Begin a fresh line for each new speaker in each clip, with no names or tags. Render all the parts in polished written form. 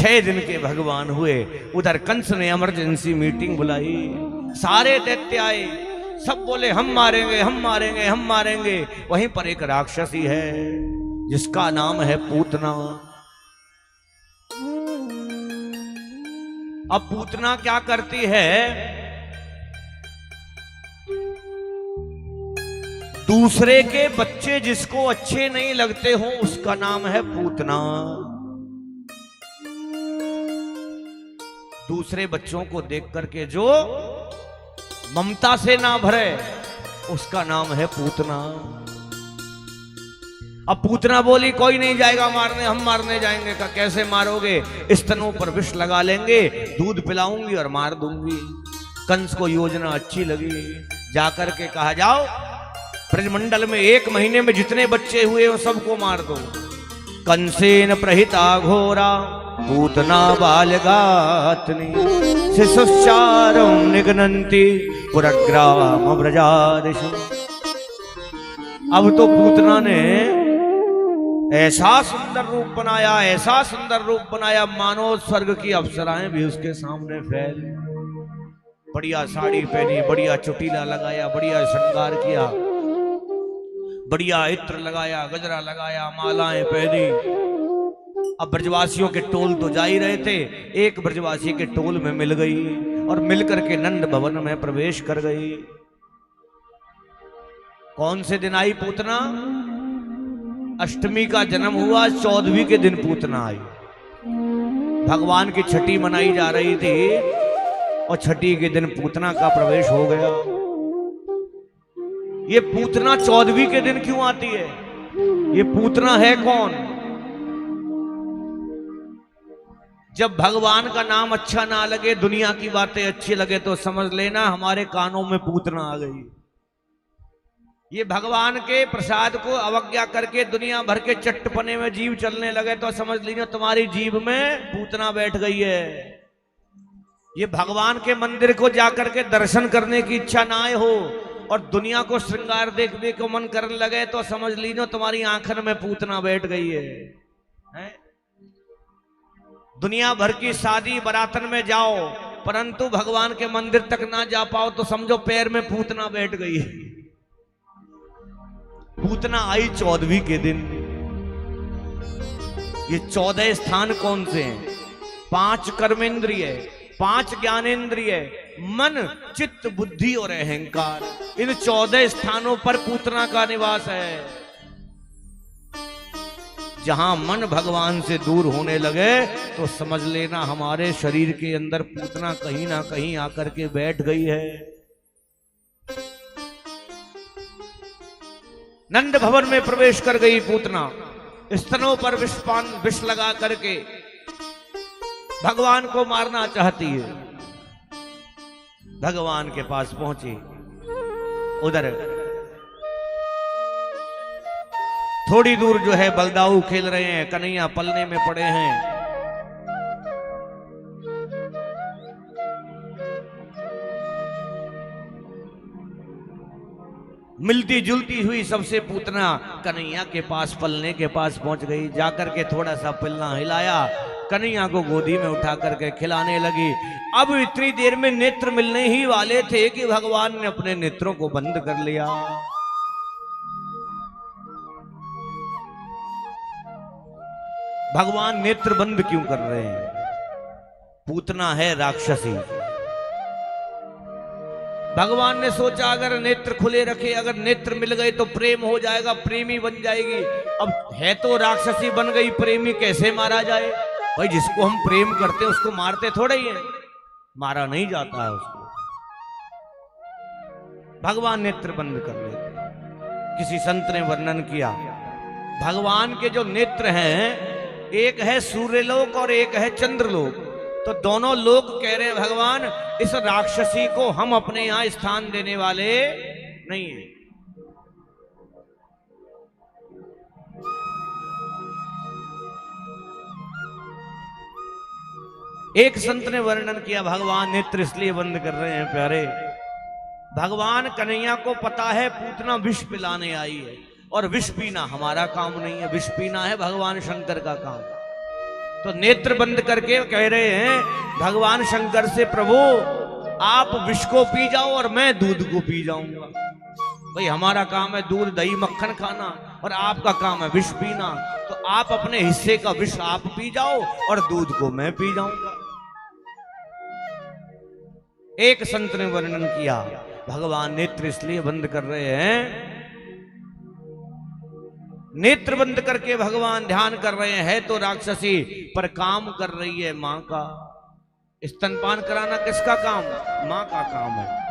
6 दिन के भगवान हुए। उधर कंस ने इमरजेंसी मीटिंग बुलाई, सारे दैत्य आए, सब बोले हम मारेंगे हम मारेंगे हम मारेंगे। वहीं पर एक राक्षसी है जिसका नाम है पूतना। अब पूतना क्या करती है, दूसरे के बच्चे जिसको अच्छे नहीं लगते हो उसका नाम है पूतना। दूसरे बच्चों को देख करके जो ममता से ना भरे उसका नाम है पूतना। अब पूतना बोली कोई नहीं जाएगा मारने, हम मारने जाएंगे। का कैसे मारोगे, स्तनों पर विष लगा लेंगे, दूध पिलाऊंगी और मार दूंगी। कंस को योजना अच्छी लगी, जाकर के कहा जाओ ब्रजमंडल में 1 महीने में जितने बच्चे हुए वो सबको मार दो। कंसेन प्रहिता घोरा पूतना बालगात्नी शिशुश्चारं निगनन्ति पुरग्राम ब्रजादिषु। अब तो पूतना ने ऐसा सुंदर रूप बनाया, ऐसा सुंदर रूप बनाया, मानो स्वर्ग की अप्सराएं भी उसके सामने फैल। बढ़िया साड़ी पहनी, बढ़िया चुटीला लगाया, बढ़िया श्रृंगार किया, बढ़िया इत्र लगाया, गजरा लगाया, मालाएं पहनी। अब ब्रजवासियों के टोल तो जा ही रहे थे, एक ब्रजवासी के टोल में मिल गई और मिलकर के नंद भवन में प्रवेश कर गई। कौन से दिन आई पूतना, अष्टमी का जन्म हुआ, 14वीं के दिन पूतना आई। भगवान की छठी मनाई जा रही थी और छठी के दिन पूतना का प्रवेश हो गया। ये पूतना 14वीं के दिन क्यों आती है, ये पूतना है कौन? जब भगवान का नाम अच्छा ना लगे, दुनिया की बातें अच्छी लगे तो समझ लेना हमारे कानों में पूतना आ गई। ये भगवान के प्रसाद को अवज्ञा करके दुनिया भर के चट्टपने में जीव चलने लगे तो समझ लीजिए तुम्हारी जीभ में पूतना बैठ गई है। ये भगवान के मंदिर को जाकर के दर्शन करने की इच्छा ना आए हो और दुनिया को श्रृंगार देखने को मन करने लगे तो समझ लीजिए तुम्हारी आंखन में पूतना बैठ गई है? दुनिया भर की शादी बरातन में जाओ परंतु भगवान के मंदिर तक ना जा पाओ तो समझो पैर में पूतना बैठ गई है। पूतना आई 14वीं के दिन। ये 14 स्थान कौन से हैं? 5 कर्मेंद्रिय, 5 ज्ञानेंद्रिय, मन, चित्त, बुद्धि और अहंकार। इन 14 स्थानों पर पूतना का निवास है। जहां मन भगवान से दूर होने लगे तो समझ लेना हमारे शरीर के अंदर पूतना कहीं ना कहीं आकर के बैठ गई है। नंद भवन में प्रवेश कर गई पूतना, स्तनों पर विष लगा करके भगवान को मारना चाहती है। भगवान के पास पहुंची, उधर थोड़ी दूर जो है बलदाऊ खेल रहे हैं, कन्हैया पलने में पड़े हैं। मिलती जुलती हुई सबसे पूतना कन्हैया के पास, पलने के पास पहुंच गई। जाकर के थोड़ा सा पलना हिलाया, कन्हैया को गोदी में उठा करके खिलाने लगी। अब इतनी देर में नेत्र मिलने ही वाले थे कि भगवान ने अपने नेत्रों को बंद कर लिया। भगवान नेत्र बंद क्यों कर रहे हैं? पूतना है राक्षसी। भगवान ने सोचा अगर नेत्र खुले रखे, अगर नेत्र मिल गए तो प्रेम हो जाएगा, प्रेमी बन जाएगी। अब है तो राक्षसी बन गई, प्रेमी कैसे मारा जाए? भाई जिसको हम प्रेम करते हैं उसको मारते थोड़े ही है, मारा नहीं जाता है उसको। भगवान नेत्र बंद कर लेते। किसी संत ने वर्णन किया भगवान के जो नेत्र हैं, एक है सूर्यलोक और एक है चंद्रलोक। तो दोनों लोग कह रहे हैं भगवान इस राक्षसी को हम अपने यहां स्थान देने वाले नहीं है। एक संत ने वर्णन किया भगवान नेत्र इसलिए बंद कर रहे हैं प्यारे, भगवान कन्हैया को पता है पूतना विष पिलाने आई है और विष पीना हमारा काम नहीं है, विष पीना है भगवान शंकर का काम। तो नेत्र बंद करके कह रहे हैं भगवान शंकर से, प्रभु आप विष को पी जाओ और मैं दूध को पी जाऊंगा। भाई हमारा काम है दूध दही मक्खन खाना और आपका काम है विष पीना, तो आप अपने हिस्से का विष आप पी जाओ और दूध को मैं पी जाऊंगा। एक संत ने वर्णन किया, भगवान नेत्र इसलिए बंद कर रहे हैं, नेत्र बंद करके भगवान ध्यान कर रहे हैं तो राक्षसी, पर काम कर रही है मां का। स्तनपान कराना किसका काम? मां का काम है।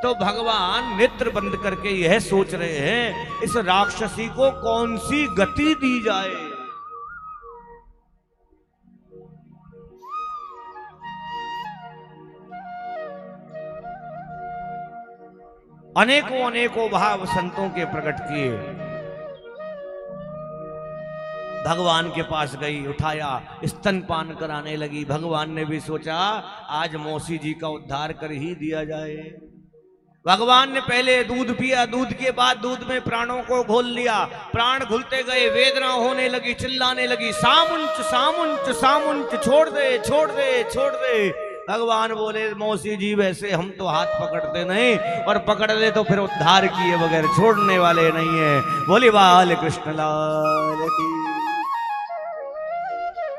तो भगवान नेत्र बंद करके यह सोच रहे हैं इस राक्षसी को कौन सी गति दी जाए। अनेकों अनेकों भाव संतों के प्रकट किए। भगवान के पास गई, उठाया, स्तनपान कराने लगी। भगवान ने भी सोचा आज मौसी जी का उद्धार कर ही दिया जाए। भगवान ने पहले दूध पिया, दूध के बाद दूध में प्राणों को घोल लिया। प्राण घुलते गए, वेदना होने लगी, चिल्लाने लगी, सामुंच सामुंच सामुंच, छोड़ दे छोड़ दे छोड़ दे। भगवान बोले मौसी जी वैसे हम तो हाथ पकड़ते नहीं, और पकड़ ले तो फिर उद्धार किए बगैर छोड़ने वाले नहीं है। बोली बाल कृष्ण लाल की।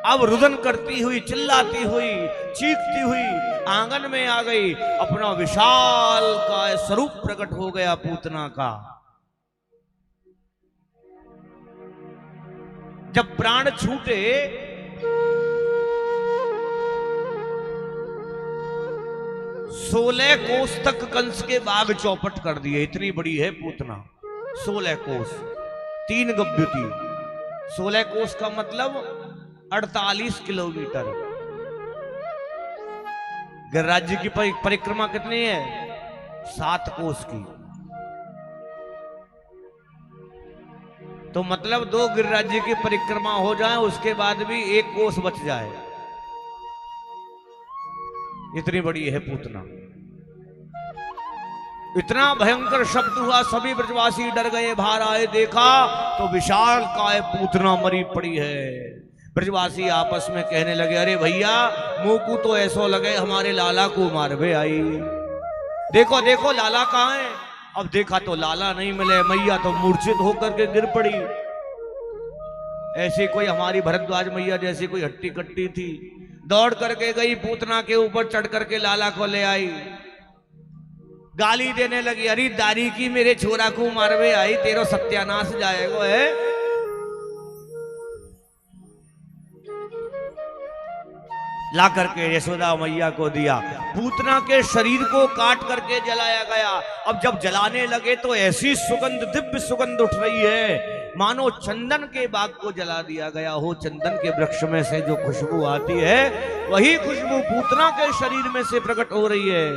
अब रुदन करती हुई, चिल्लाती हुई, चीखती हुई आंगन में आ गई। अपना विशाल का स्वरूप प्रकट हो गया पूतना का। जब प्राण छूटे सोलह कोस तक कंस के बाग चौपट कर दिए। इतनी बड़ी है पूतना, 16 कोस, 3 गभ्युति। 16 कोस का मतलब 48 किलोमीटर। गिरिराज्य की परिक्रमा कितनी है? 7 कोस की। तो मतलब 2 गिरिराज्य की परिक्रमा हो जाए उसके बाद भी 1 कोस बच जाए। इतनी बड़ी है पूतना। इतना भयंकर शब्द हुआ, सभी ब्रजवासी डर गए। बाहर आए, देखा तो विशाल काय पूतना मरी पड़ी है। ब्रजवासी आपस में कहने लगे, अरे भैया मोकू तो ऐसो लगे हमारे लाला को मारवे आई। देखो देखो लाला कहाँ है। अब देखा तो लाला नहीं मिले। मैया तो मूर्छित होकर के गिर पड़ी। ऐसी कोई हमारी भरद्वाज मैया जैसी कोई हट्टी कट्टी थी, दौड़ करके गई, पूतना के ऊपर चढ़ करके लाला को ले आई। गाली देने लगी, अरे दारी की मेरे छोरा को मारवे आई, तेरो सत्यानाश जाएगा है। ला करके यशोदा मैया को दिया। पूतना के शरीर को काट करके जलाया गया। अब जब जलाने लगे तो ऐसी सुगंध, दिव्य सुगंध उठ रही है मानो चंदन के बाग को जला दिया गया हो। चंदन के वृक्ष में से जो खुशबू आती है वही खुशबू पूतना के शरीर में से प्रकट हो रही है।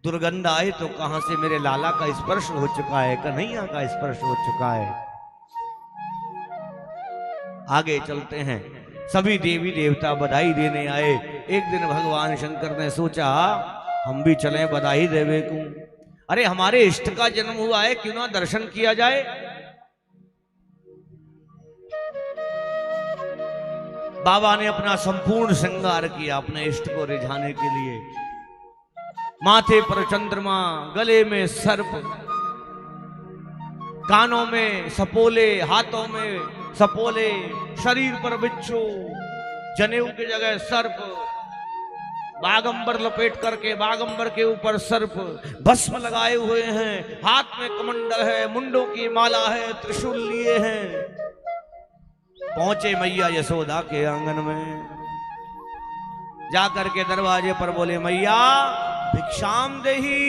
दुर्गंध आए तो कहां से मेरे लाला का स्पर्श हो चुका है, कन्हैया का स्पर्श हो चुका है। आगे चलते हैं। सभी देवी देवता बधाई देने आए। एक दिन भगवान शंकर ने सोचा हम भी चलें बधाई देवे को। अरे हमारे इष्ट का जन्म हुआ है, क्यों ना दर्शन किया जाए। बाबा ने अपना संपूर्ण श्रृंगार किया अपने इष्ट को रिझाने के लिए। माथे पर चंद्रमा, गले में सर्प, कानों में सपोले, हाथों में सपोले, शरीर पर बिच्छू, जनेऊ की जगह सर्प, बागंबर लपेट करके बागंबर के ऊपर सर्प, भस्म लगाए हुए हैं, हाथ में कमंडल है, मुंडों की माला है, त्रिशूल लिए हैं। पहुंचे मैया यशोदा के आंगन में। जाकर के दरवाजे पर बोले, मैया भिक्षाम देही।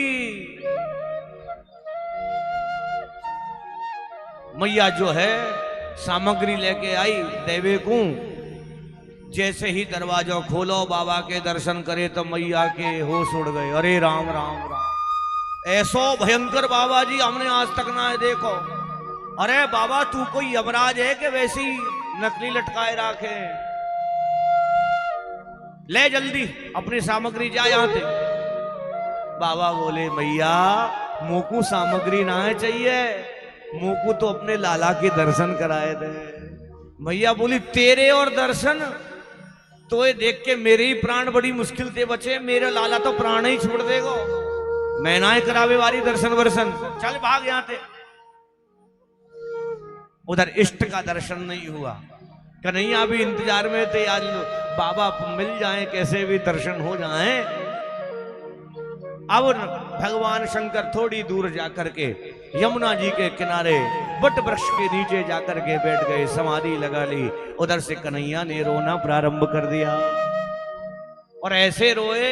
मैया जो है सामग्री लेके आई देवे को। जैसे ही दरवाजा खोलो, बाबा के दर्शन करे तो मैया के होश उड़ गए। अरे राम राम राम, ऐसो भयंकर बाबा जी हमने आज तक ना देखो। अरे बाबा तू कोई यमराज है कि वैसी नकली लटकाए रखे। ले जल्दी अपनी सामग्री जा यहां से। बाबा बोले, मैया मोकू सामग्री ना चाहिए, मोकू तो अपने लाला के दर्शन कराए थे। मैया बोली तेरे और दर्शन तो ये देख के मेरे ही प्राण बड़ी मुश्किल से बचे, मेरा लाला तो प्राण ही छोड़ देगा। मैं ना करावे वाली दर्शन वर्शन, चल भाग यहां से। उधर इष्ट का दर्शन नहीं हुआ, कन्हैया भी इंतजार में थे आज बाबा मिल जाए, कैसे भी दर्शन हो जाए। अब भगवान शंकर थोड़ी दूर जाकर के यमुना जी के किनारे वट वृक्ष के नीचे जाकर के बैठ गए, समाधि लगा ली। उधर से कन्हैया ने रोना प्रारंभ कर दिया और ऐसे रोए,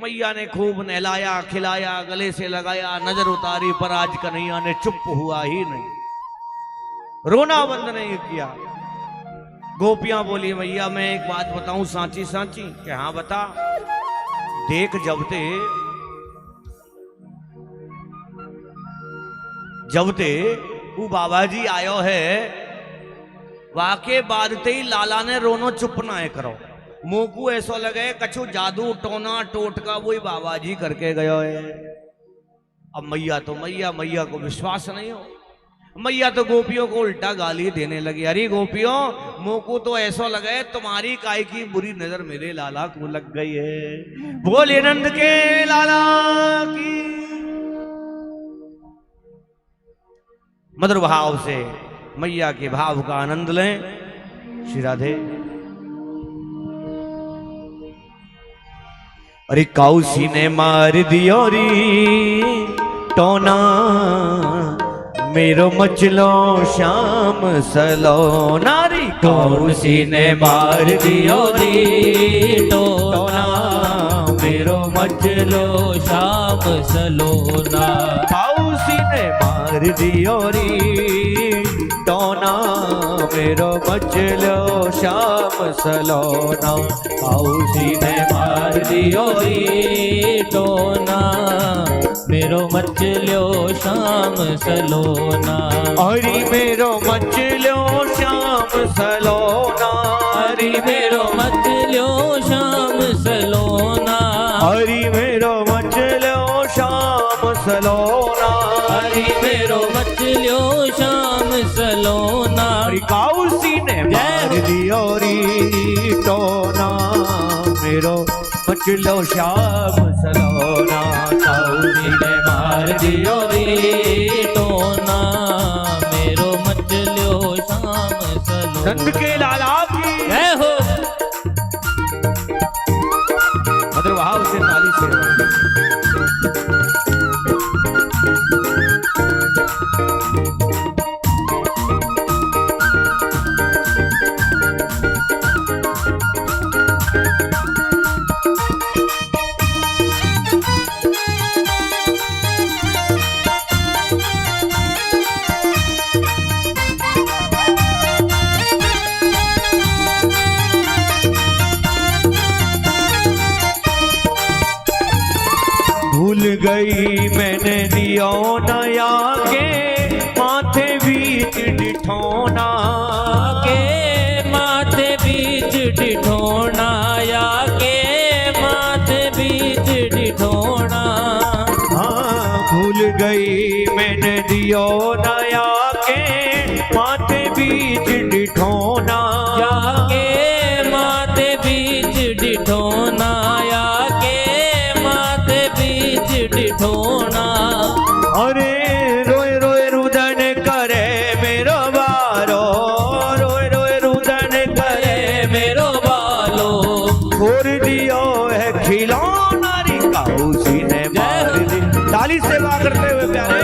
मैया ने खूब नहलाया खिलाया, गले से लगाया, नजर उतारी, पर आज कन्हैया ने चुप हुआ ही नहीं, रोना बंद नहीं किया। गोपियां बोली मैया मैं एक बात बताऊं सांची सांची, कि हाँ बता। देख जब ते वो बाबा जी आयो है, वाके बाद ते ही लाला ने रोनो चुप ना है करो। मुंह को ऐसा लगे कछु जादू टोना टोटका वही बाबा जी करके गयो है। अब मैया तो मैया को विश्वास नहीं हो, मैया तो गोपियों को उल्टा गाली देने लगी। अरे गोपियों, मुंह को तो ऐसा लगे तुम्हारी काय की बुरी नजर मेरे लाला को लग गई है। बोले नंद के लाला की। मधुर भाव से मैया के भाव का आनंद लें। श्री राधे। अरे काउसी ने मार दियो री टोना, मेरो मचलो श्याम सलोना। री काउसी ने मार दियो री टोना, मेरो मचलो श्याम सलोना। काउसी ने मार दियो री टोना, मेरो मचलो श्याम सलोना। काउसी ने मार दियो री टोना, मेरो मचलो श्याम सलोना। हरि मेरो मचलो श्याम सलोना, हरि मेरो मचलो श्याम सलोना। हरि मेरो मचलो श्याम सलोना, हरि मेरो मचलो श्याम सलोना। हरि काउसी ने मार दियो री टोना, मेरो मचलो श्याम सलोना। काउसी ने मार दियो री टोना, मेरो मचलो श्याम सलोना। नंद के लाला की जय हो। मधुर भाव से ताली से भूल गई मैंने दियो नया के माथे बीच डिठोना, के माथे बीच डिठोना, या के माथे बीच डिठोना। हाँ भूल गई मैंने दियो नया के माथे बीच डिठोना, या के माथे बीच डिठोना, या डिठोना। अरे रोए रोए रुदन करे मेरो बालो, रोए रोए रुदन करे मेरो बालो। छोड़ दियो है खिलौना, री काउसी ने मार दी। ताली सेवा करते हुए प्यारे।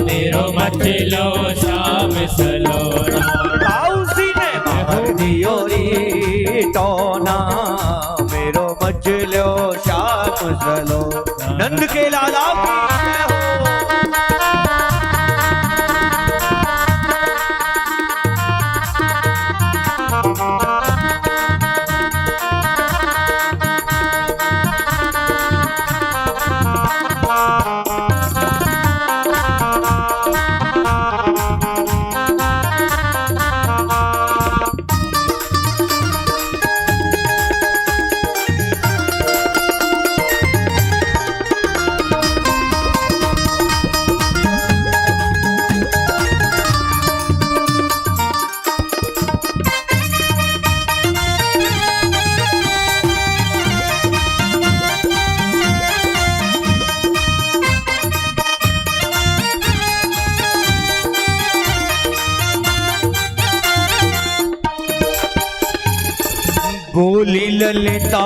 मेरो मचलो श्याम सलोना, काउसी ने मार दियो री टोना, मेरो मचलो श्याम सलोना। नंद के लाला की बोली ललिता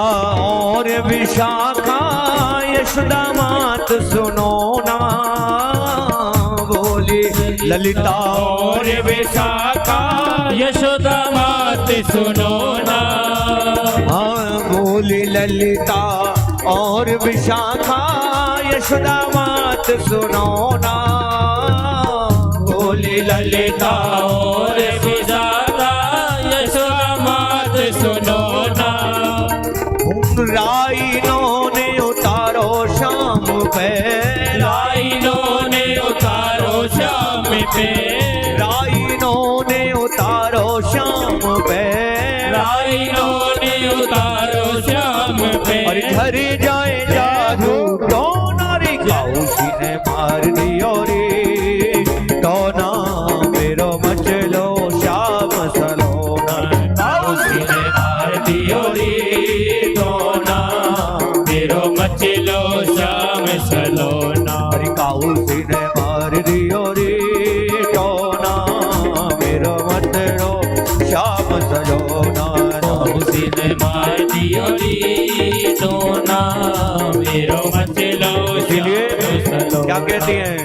और विशाखा यशोदा मात सुनो ना, बोली ललिता और विशाखा
यशोदा मात सुनो ना।
हाँ बोली ललिता और विशाखा यशोदा मात सुनो ना, बोली
ललिता और विशाखा यशोदा मात सुनो ना।
राइनों ने उतारो शाम पे,
राइनों ने उतारो शाम पे,
राइनों ने उतारो शाम पे,
राइनों ने उतारो शाम पे।
और घर जाए जादू तो नारी काउसी ने मार दियो रे, तो ना मेरो मचलो शाम सलोना,
काउसी ने मार दियो रे, तो ना मेरो मचलो शाम सलोना।
अरे काउसी ने मार दियो रे, तो ना मेरो मचलो शाम सलोना,
काउसी ने मार दियो रे, तो ना मेरो मचलो शाम सलोना।
क्या कहती हैं?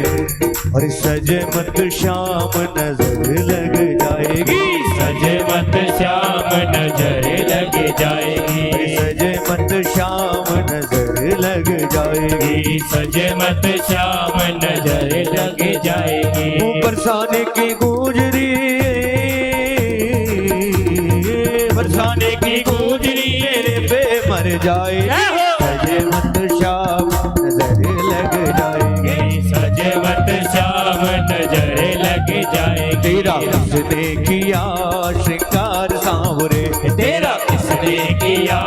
और सजे मत शाम नजर लग जाएगी,
सजे मत श्याम नजर लग जाएगी,
सजे मत शाम नजर लग जाएगी,
सजे मत श्याम नजर लग जाएगी।
बरसाने की गुजरी,
बरसाने की गुजरी
मेरे पे मर जाए, सजे मत शाम नजर लग जाएगी,
सजे मत श्याम नजर लग जाएगी।
तेरा किसने किया श्रृंगार सांवरे,
तेरा किसने किया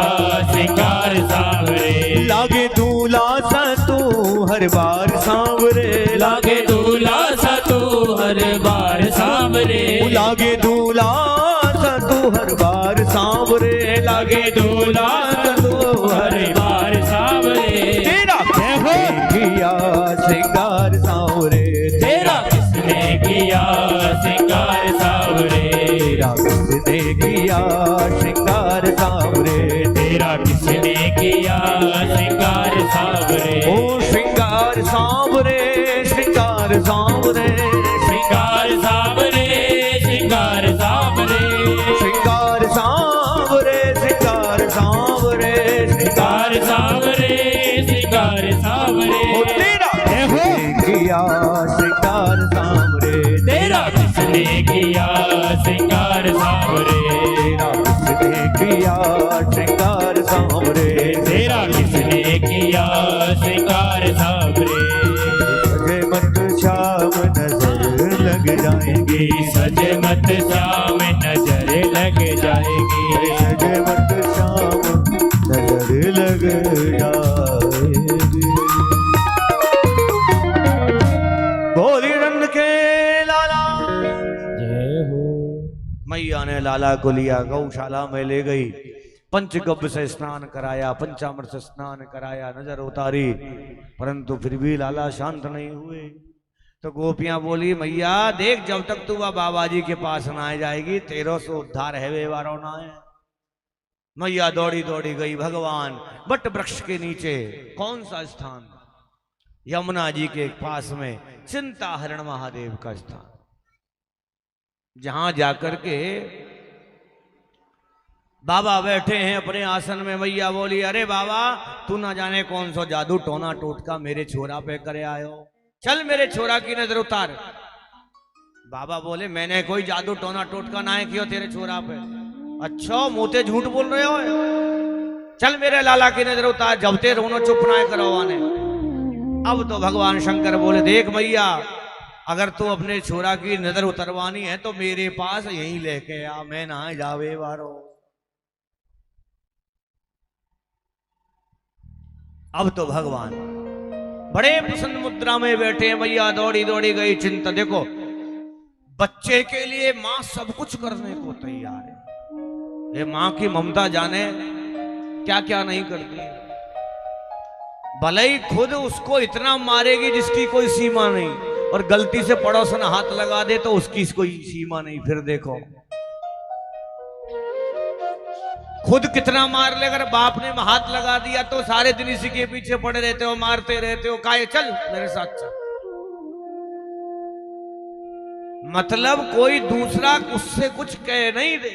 श्रृंगार सांवरे,
लागे दूल्हा सा तू हर बार सांवरे,
लागे दूल्हा सा तू हर बार सांवरे,
लागे दूल्हा सा तू हर बार सांवरे, लागे
दूल्हा सा तू हर बार सांवरे।
तेरा किसने किया श्रृंगार सांवरे,
तेरा किसने किया श्रृंगार सांवरे,
तेरा किसने किया श्रृंगार सांवरे,
तेरा किसने किया श्रृंगार सांवरे।
ओ श्रृंगार सांवरे, श्रृंगार सांवरे,
श्रृंगार सांवरे, श्रृंगार सांवरे,
श्रृंगार सांवरे, श्रृंगार सांवरे,
श्रृंगार सांवरे, श्रृंगार सांवरे।
ओ तेरा किसने किया श्रृंगार सांवरे,
तेरा किसने किया श्रृंगार सांवरे,
तेरा किसने किया श्रृंगार सांवरे,
तेरा किसने किया श्रृंगार सांवरे।
सजे मत शाम नजर लग जाएगी,
सजे मत श्याम नजर लग जाएगी,
सजे मत शाम नजर लग जाएगी। बोली रंग के लाला,
जय हो।
मैया ने लाला को लिया गौशाला में ले गई, पंचगव्य से स्नान कराया, पंचामृत से स्नान कराया, नजर उतारी, परंतु फिर भी लाला शांत नहीं हुए। तो गोपियां बोली मैया देख जब तक तू बाबा जी के पास ना आ जाएगी तेरो से उद्धार है वे वारो ना है। मैया दौड़ी दौड़ी गई भगवान बट वृक्ष के नीचे, कौन सा स्थान? यमुना जी के पास में चिंताहरण महादेव का स्थान, जहां जाकर के बाबा बैठे हैं अपने आसन में। मैया बोली अरे बाबा तू ना जाने कौन सा जादू टोना टोटका मेरे छोरा पे करे आयो, चल मेरे छोरा की नजर उतार। बाबा बोले मैंने कोई जादू टोना टोटका ना है किया तेरे छोरा पे। अच्छा मोते झूठ बोल रहे हो, चल मेरे लाला की नजर उतार, जब ते रोनो चुप ना करो आने। अब तो भगवान शंकर बोले देख मैया अगर तू अपने छोरा की नजर उतरवानी है तो मेरे पास यहीं लेके आ, मैं ना जावे वारो। अब तो भगवान बड़े प्रसन्न मुद्रा में बैठे हैं। मैया दौड़ी दौड़ी गई, चिंता देखो बच्चे के लिए मां सब कुछ करने को तैयार है। ये मां की ममता जाने क्या क्या नहीं करती, भले ही खुद उसको इतना मारेगी जिसकी कोई सीमा नहीं, और गलती से पड़ोसन हाथ लगा दे तो उसकी कोई सीमा नहीं। फिर देखो खुद कितना मार ले, अगर बाप ने हाथ लगा दिया तो सारे दिन इसी के पीछे पड़े रहते हो, मारते रहते हो, काहे चल मेरे साथ चल। मतलब कोई दूसरा उससे कुछ कह नहीं दे,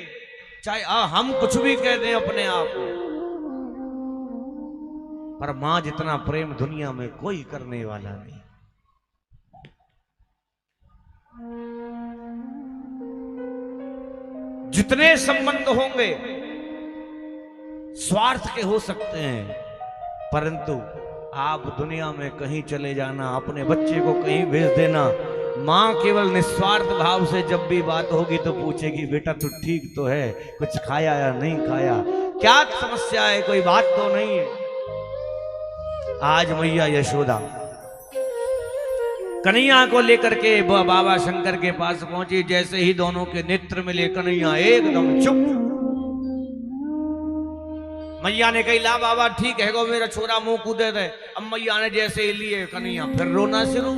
चाहे हम कुछ भी कह दें अपने आप में, पर मां जितना प्रेम दुनिया में कोई करने वाला नहीं। जितने संबंध होंगे स्वार्थ के हो सकते हैं, परंतु आप दुनिया में कहीं चले जाना, अपने बच्चे को कहीं भेज देना, मां केवल निस्वार्थ भाव से जब भी बात होगी तो पूछेगी बेटा तू ठीक तो है, कुछ खाया या नहीं खाया, क्या समस्या है, कोई बात तो नहीं है। आज मैया यशोदा कन्हैया को लेकर के बाबा शंकर के पास पहुंची, जैसे ही दोनों के नेत्र मिले कन्हैया एकदम चुप। मैया ने कही ला बाबा ठीक है गो, मेरा छोरा मुंह कूदे थे। अब मैया ने जैसे ही लिए कन्हैया फिर रोना शुरू,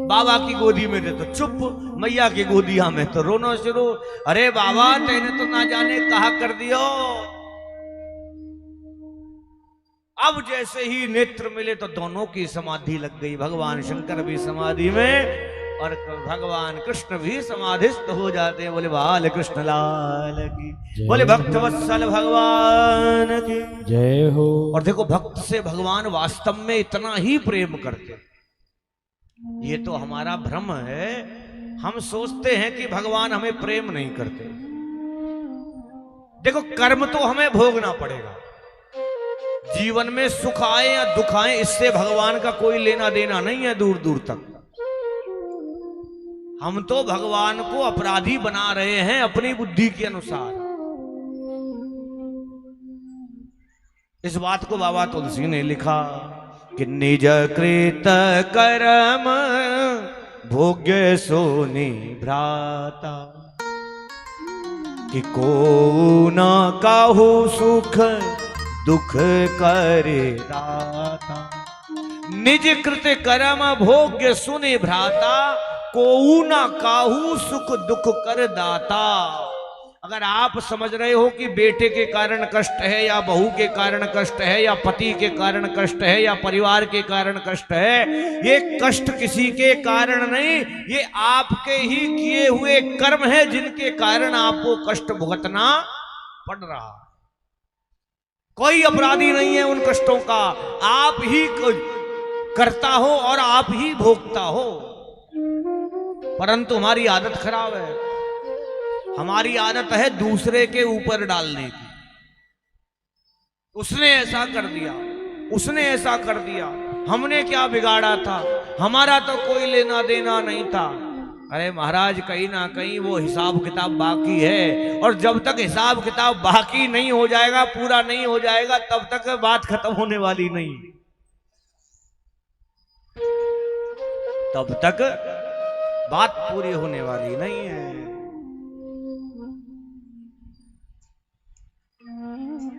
बाबा की गोदी में थे तो चुप, मैया की गोदिया में तो रोना शुरू। अरे बाबा तेने तो ना जाने कहा कर दियो। अब जैसे ही नेत्र मिले तो दोनों की समाधि लग गई, भगवान शंकर भी समाधि में और भगवान कृष्ण भी समाधिस्थ हो जाते हैं। बोले बाल कृष्ण लाल की, बोले भक्तवत्सल भगवान की
जय हो।
और देखो भक्त से भगवान वास्तव में इतना ही प्रेम करते, ये तो हमारा भ्रम है। हम सोचते हैं कि भगवान हमें प्रेम नहीं करते। देखो कर्म तो हमें भोगना पड़ेगा, जीवन में सुख आए या दुख आए इससे भगवान का कोई लेना देना नहीं है दूर दूर तक। हम तो भगवान को अपराधी बना रहे हैं अपनी बुद्धि के अनुसार। इस बात को बाबा तुलसी ने लिखा कि निज कृत कर्म भोग्य सोनी भ्राता, कि को न काहू सुख दुख करे दाता। निज कृत कर्म भोग्य सुनि भ्राता, कोऊ ना काहू सुख दुख कर दाता। अगर आप समझ रहे हो कि बेटे के कारण कष्ट है या बहू के कारण कष्ट है या पति के कारण कष्ट है या परिवार के कारण कष्ट है, ये कष्ट किसी के कारण नहीं, ये आपके ही किए हुए कर्म है जिनके कारण आपको कष्ट भुगतना पड़ रहा। कोई अपराधी नहीं है उन कष्टों का, आप ही करता हो और आप ही भोगता हो। परंतु हमारी आदत खराब है, हमारी आदत है दूसरे के ऊपर डालने की। उसने ऐसा कर दिया, उसने ऐसा कर दिया, हमने क्या बिगाड़ा था, हमारा तो कोई लेना देना नहीं था। अरे महाराज कहीं ना कहीं वो हिसाब किताब बाकी है, और जब तक हिसाब किताब बाकी नहीं हो जाएगा, पूरा नहीं हो जाएगा, तब तक बात खत्म होने वाली नहीं, तब तक बात पूरी होने वाली नहीं है।